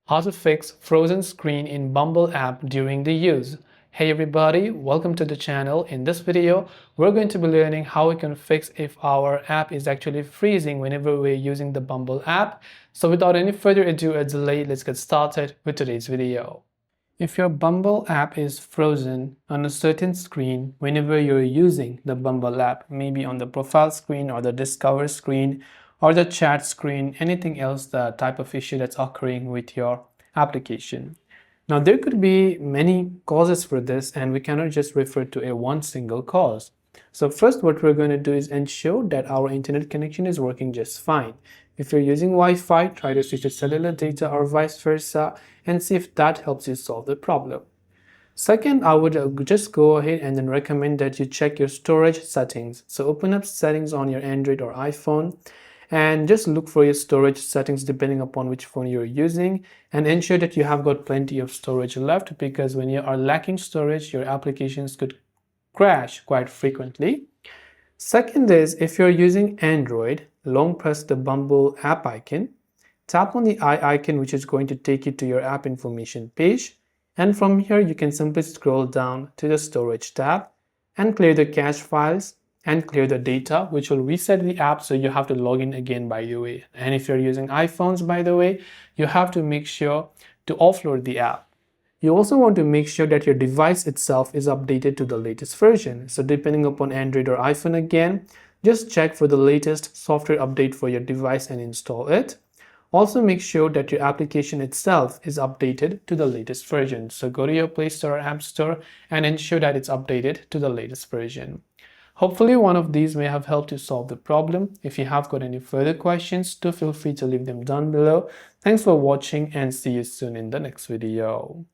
How to fix frozen screen in Bumble app during the use. Hey everybody, welcome to the channel. In this video, we're going to be learning how we can fix if our app is actually freezing whenever we're using the Bumble app. So without any further ado or delay, let's get started with today's video. If your Bumble app is frozen on a certain screen whenever you're using the Bumble app, maybe on the profile screen or the discover screen or the chat screen, anything else, the type of issue that's occurring with your application. Now, there could be many causes for this, and we cannot just refer to a one single cause. So first, what we're going to do is ensure that our internet connection is working just fine. If you're using Wi-Fi, try to switch to cellular data or vice versa and see if that helps you solve the problem. Second, I would just go ahead and then recommend that you check your storage settings. So open up settings on your Android or iPhone and just look for your storage settings depending upon which phone you're using, and ensure that you have got plenty of storage left, because when you are lacking storage, your applications could crash quite frequently. Second is, if you're using Android, long press the Bumble app icon, tap on the eye icon, which is going to take you to your app information page, and from here you can simply scroll down to the storage tab and clear the cache files and clear the data, which will reset the app, so you have to log in again, by the way. And if you're using iPhones, by the way, you have to make sure to offload the app. You also want to make sure that your device itself is updated to the latest version. So depending upon Android or iPhone, again, just check for the latest software update for your device and install it. Also make sure that your application itself is updated to the latest version. So go to your Play Store or App Store and ensure that it's updated to the latest version. Hopefully one of these may have helped you solve the problem. If you have got any further questions, do feel free to leave them down below. Thanks for watching and see you soon in the next video.